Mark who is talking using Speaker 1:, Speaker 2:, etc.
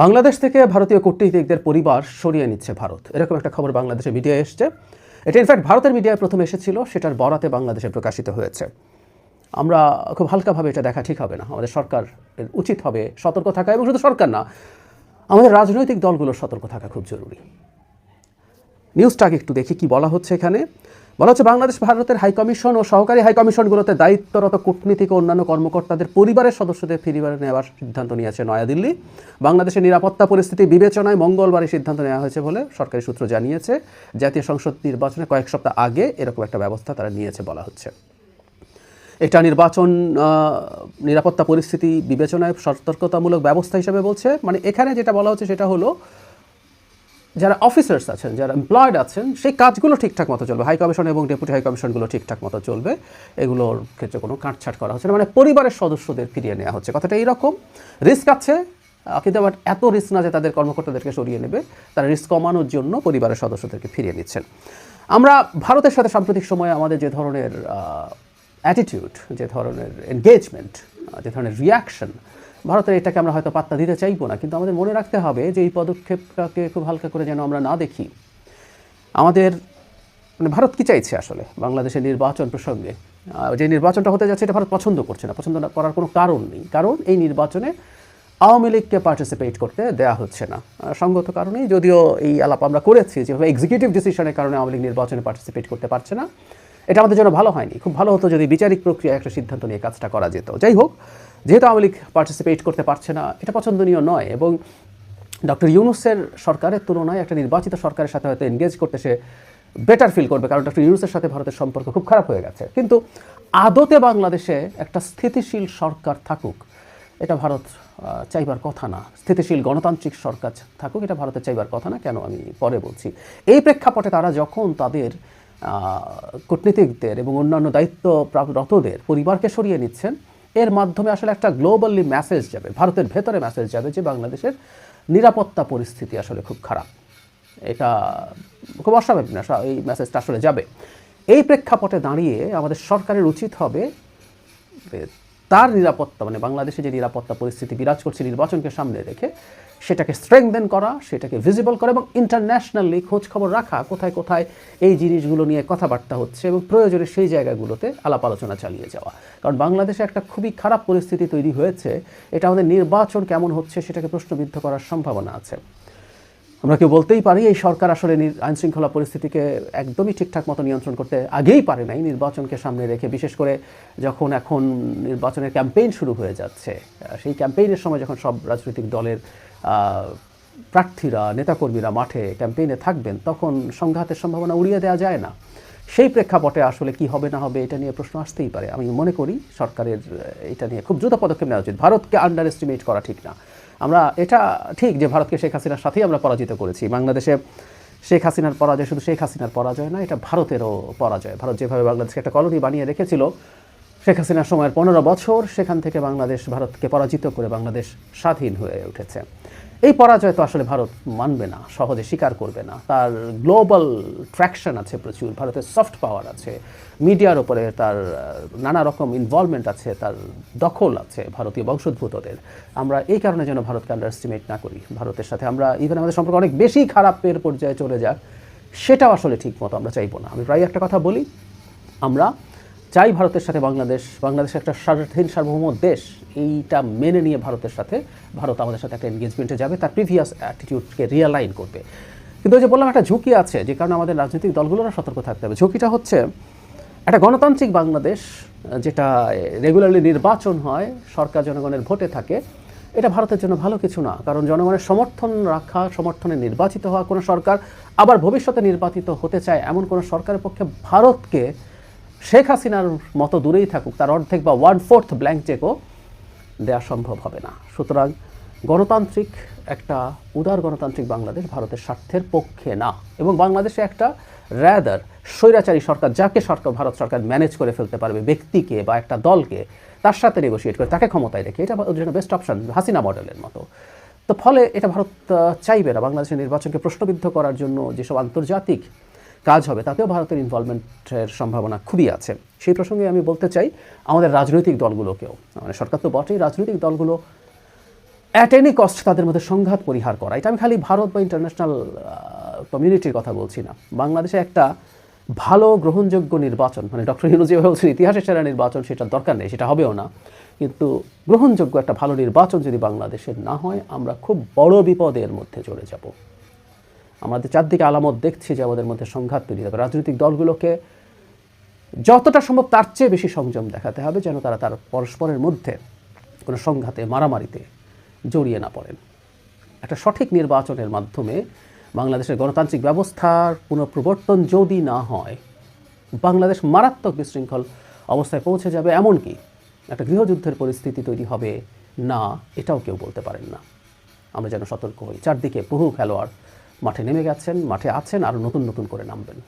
Speaker 1: বাংলাদেশ থেকে ভারতীয় কূটনীতিকদের পরিবার সরিয়ে নিচ্ছে ভারত, এরকম একটা খবর বাংলাদেশের মিডিয়ায় এসছে। এটা ইনফ্যাক্ট ভারতের মিডিয়ায় প্রথমে এসেছিল, সেটার বরাতে বাংলাদেশে প্রকাশিত হয়েছে। আমরা খুব হালকাভাবে এটা দেখা ঠিক হবে না। আমাদের সরকার উচিত হবে সতর্ক থাকা, এবং শুধু সরকার না, আমাদের রাজনৈতিক দলগুলোর সতর্ক থাকা খুব জরুরি। নিউজটাকে একটু দেখি কি বলা হচ্ছে। এখানে বলা হচ্ছে, বাংলাদেশ ভারতের হাইকমিশন ও সহকারী হাইকমিশনগুলোতে দায়িত্বরত কূটনীতিক ও অন্যান্য কর্মকর্তাদের পরিবারের সদস্যদের ফিরিয়ে নেওয়ার সিদ্ধান্ত নিয়েছে নয়াদিল্লি। বাংলাদেশের নিরাপত্তা পরিস্থিতি বিবেচনায় মঙ্গলবার এই সিদ্ধান্ত নেওয়া হয়েছে বলে সরকারি সূত্র জানিয়েছে। জাতীয় সংসদ নির্বাচনে কয়েক সপ্তাহ আগে এরকম একটা ব্যবস্থা তারা নিয়েছে বলা হচ্ছে। এটা নির্বাচন নিরাপত্তা পরিস্থিতি বিবেচনায় সতর্কতামূলক ব্যবস্থা হিসেবে বলছে। মানে এখানে যেটা বলা হচ্ছে সেটা হলো, যারা অফিসার্স আছেন, যারা এমপ্লয়েড আছেন, সেই কাজগুলো ঠিকঠাক মতো চলবে। হাই কমিশন এবং ডেপুটি হাই কমিশনগুলো ঠিকঠাক মতো চলবে, এগুলোর ক্ষেত্রে কোনো কাটছাট করা হচ্ছে না। মানে পরিবারের সদস্যদের ফিরিয়ে নেওয়া হচ্ছে। কথাটা এইরকম, রিস্ক আছে, কিন্তু আবার এত রিস্ক না যে তাদের কর্মকর্তাদেরকে সরিয়ে নেবে। তারা রিস্ক কমানোর জন্য পরিবারের সদস্যদেরকে ফিরিয়ে নিচ্ছেন। আমরা ভারতের সাথে সাম্প্রতিক সময়ে আমাদের যে ধরনের অ্যাটিটিউড, যে ধরনের এনগেজমেন্ট, যে ধরনের রিয়াকশন, ভারতের এটাকে আমরা হয়তো পাত্তা দিতে চাইবো না, কিন্তু আমাদের মনে রাখতে হবে যে এই পদক্ষেপটাকে খুব হালকা করে যেন আমরা না দেখি। আমাদের মানে ভারত কী চাইছে আসলে বাংলাদেশের নির্বাচন প্রসঙ্গে? যে নির্বাচনটা হতে যাচ্ছে এটা ভারত পছন্দ করছে না। পছন্দ না করার কোনো কারণ নেই, কারণ এই নির্বাচনে আওয়ামী লীগকে পার্টিসিপেট করতে দেওয়া হচ্ছে না। সঙ্গত কারণেই, যদিও এই আলাপ আমরা করেছি যেভাবে এক্সিকিউটিভ ডিসিশনের কারণে আওয়ামী লীগ নির্বাচনে পার্টিসিপেট করতে পারছে না, এটা আমাদের জন্য ভালো হয়নি। খুব ভালো হতো যদি বিচারিক প্রক্রিয়ায় একটা সিদ্ধান্ত নিয়ে কাজটা করা যেত। যাই হোক, যেহেতু আওয়ামী লীগ পার্টিসিপেট করতে পারছে না, এটা পছন্দনীয় নয়। এবং ডক্টর ইউনূসের সরকারের তুলনায় একটা নির্বাচিত সরকারের সাথে হয়তো এনগেজ করতে সে বেটার ফিল করবে, কারণ ডক্টর ইউনূসের সাথে ভারতের সম্পর্ক খুব খারাপ হয়ে গেছে। কিন্তু আদতে বাংলাদেশে একটা স্থিতিশীল সরকার থাকুক, এটা ভারত চাইবার কথা না। স্থিতিশীল গণতান্ত্রিক সরকার থাকুক, এটা ভারতের চাইবার কথা না। কেন, আমি পরে বলছি। এই প্রেক্ষাপটে তারা যখন তাদের কূটনীতিকদের এবং অন্যান্য দায়িত্বরতদের পরিবারকে সরিয়ে নিচ্ছেন, এর মাধ্যমে আসলে একটা গ্লোবালি মেসেজ যাবে, ভারতের ভেতরে মেসেজ যাবে যে বাংলাদেশের নিরাপত্তা পরিস্থিতি আসলে খুব খারাপ। এটা খুব অস্বাভাবিক না, এই মেসেজটা আসলে যাবে। এই প্রেক্ষাপটে দাঁড়িয়ে আমাদের সরকারের উচিত হবে তার নিরাপত্তা, মানে বাংলাদেশে যে নিরাপত্তা পরিস্থিতি বিরাজ করছে নির্বাচনকে সামনে রেখে, সেটাকে স্ট্রেংথেন করা, সেটাকে ভিজিবল করা, এবং ইন্টারন্যাশনালি খোঁজখবর রাখা কোথায় কোথায় এই জিনিসগুলো নিয়ে কথাবার্তা হচ্ছে, এবং প্রয়োজনে সেই জায়গাগুলোতে আলাপ আলোচনা চালিয়ে যাওয়া। কারণ বাংলাদেশে একটা খুবই খারাপ পরিস্থিতি তৈরি হয়েছে, এটা আমাদের নির্বাচন কেমন হচ্ছে সেটাকে প্রশ্নবিদ্ধ করার সম্ভাবনা আছে। আমরা কেউ বলতেই পারি এই সরকার আসলে আইনশৃঙ্খলা পরিস্থিতিকে একদমই ঠিকঠাক মতো নিয়ন্ত্রণ করতে আগেই পারে নাই, নির্বাচনকে সামনে রেখে। বিশেষ করে যখন এখন নির্বাচনের ক্যাম্পেইন শুরু হয়ে যাচ্ছে, সেই ক্যাম্পেইনের সময় যখন সব রাজনৈতিক দলের প্রার্থীরা, নেতাকর্মীরা মাঠে ক্যাম্পেইনে থাকবেন, তখন সংঘাতের সম্ভাবনা উড়িয়ে দেওয়া যায় না। সেই প্রেক্ষাপটে আসলে কি হবে না হবে এটা নিয়ে প্রশ্ন আসতেই পারে। আমি মনে করি সরকারের এটা নিয়ে খুব দ্রুত পদক্ষেপ নেওয়া উচিত। ভারতকে আন্ডার এস্টিমেট করা ঠিক না। আমরা এটা ঠিক যে ভারতকে শেখ হাসিনার সাথেই আমরা পরাজিত করেছি। বাংলাদেশে শেখ হাসিনার পরাজয় শুধু শেখ হাসিনার পরাজয় না, এটা ভারতেরও পরাজয়। ভারত যেভাবে বাংলাদেশকে একটা কলোনি বানিয়ে রেখেছিল শেখ হাসিনার সময়ের 15 বছর, সেখান থেকে বাংলাদেশ ভারতকে পরাজিত করে বাংলাদেশ স্বাধীন হয়ে উঠেছে। এই পরাজয় তো আসলে ভারত মানবে না, সহজে স্বীকার করবে না। তার গ্লোবাল ট্র্যাকশন আছে প্রচুর, ভারতের সফট পাওয়ার আছে, মিডিয়ার ওপরে তার নানা রকম ইনভলভমেন্ট আছে, তার দখল আছে ভারতীয় বংশোদ্ভূতদের। আমরা এই কারণে যেন ভারতকে আন্ডার এস্টিমেট না করি। ভারতের সাথে আমরা ইভেন আমাদের সম্পর্ক অনেক বেশি খারাপের পর্যায়ে চলে যাক, সেটাও আসলে ঠিক মতো আমরা চাইবো না। আমি প্রায় একটা কথা বলি, আমরা চাই ভারতের সাথে বাংলাদেশ একটা স্বাধীন সার্বভৌম দেশ, এইটা মেনে নিয়ে ভারতের সাথে ভারত আমাদের সাথে একটা এনগেজমেন্টে যাবে, তার প্রিভিয়াস অ্যাটিটিউডকে রিয়ালাইন করবে। কিন্তু ওই যে বললাম, একটা ঝুঁকি আছে, যে কারণে আমাদের রাজনৈতিক দলগুলোরও সতর্ক থাকতে হবে। ঝুঁকিটা হচ্ছে, একটা গণতান্ত্রিক বাংলাদেশ যেটা রেগুলারলি নির্বাচন হয়, সরকার জনগণের ভোটে থাকে, এটা ভারতের জন্য ভালো কিছু না। কারণ জনগণের সমর্থন রাখা, সমর্থনে নির্বাচিত হওয়া কোনো সরকার আবার ভবিষ্যতে নির্বাচিত হতে চায় এমন কোনো সরকারের পক্ষে ভারতকে শেখ হাসিনার মতো দূরেই থাকুক, তার অর্ধেক বা 1/4 ব্ল্যাঙ্ক চেকও দেওয়া সম্ভব হবে না। সুতরাং গণতান্ত্রিক একটা উদার গণতান্ত্রিক বাংলাদেশ ভারতের স্বার্থের পক্ষে না, এবং বাংলাদেশে একটা র্যাদার স্বৈরাচারী সরকার, যাকে ভারত সরকার ম্যানেজ করে ফেলতে পারবে, ব্যক্তিকে বা একটা দলকে তার সাথে নেগোশিয়েট করে তাকে ক্ষমতায় রেখে, এটা ওর জন্য বেস্ট অপশন, হাসিনা মডেলের মতো। তো ফলে এটা ভারত চাইবে না। বাংলাদেশের নির্বাচনকে প্রশ্নবিদ্ধ করার জন্য যেসব আন্তর্জাতিক কাজ হবে, তাতেও ভারতের ইনভলভমেন্টের সম্ভাবনা খুবই আছে। সেই প্রসঙ্গে আমি বলতে চাই আমাদের রাজনৈতিক দলগুলোকেও, মানে সরকার তো বটেই, রাজনৈতিক দলগুলো অ্যাট এনি কস্ট তাদের মধ্যে সংঘাত পরিহার করা। এটা আমি খালি ভারত বা ইন্টারন্যাশনাল কমিউনিটির কথা বলছি না। বাংলাদেশে একটা ভালো গ্রহণযোগ্য নির্বাচন, মানে ডক্টর ইউনূস যেভাবে বলছেন ইতিহাসের সেরা নির্বাচন, সেটার দরকার নেই, সেটা হবেও না, কিন্তু গ্রহণযোগ্য একটা ভালো নির্বাচন যদি বাংলাদেশের না হয় আমরা খুব বড় বিপদের মধ্যে চলে যাব। আমাদের চারদিকে আলামত দেখছি যে আমাদের মধ্যে সংঘাত তৈরি হবে। রাজনৈতিক দলগুলোকে যতটা সম্ভব তার চেয়ে বেশি সংযম দেখাতে হবে, যেন তারা তার পরস্পরের মধ্যে কোনো সংঘাতে মারামারিতে জড়িয়ে না পড়েন। একটা সঠিক নির্বাচনের মাধ্যমে বাংলাদেশের গণতান্ত্রিক ব্যবস্থার পুনঃপ্রবর্তন যদি না হয়, বাংলাদেশ মারাত্মক বিশৃঙ্খল অবস্থায় পৌঁছে যাবে, এমনকি একটা গৃহযুদ্ধের পরিস্থিতি তৈরি হবে না, এটাও কেউ বলতে পারেন না। আমরা যেন সতর্ক হই। চারদিকে বহু খেলোয়াড় মাঠে নেমে গেছেন, মাঠে আছেন, আরও নতুন নতুন করে নামবেন।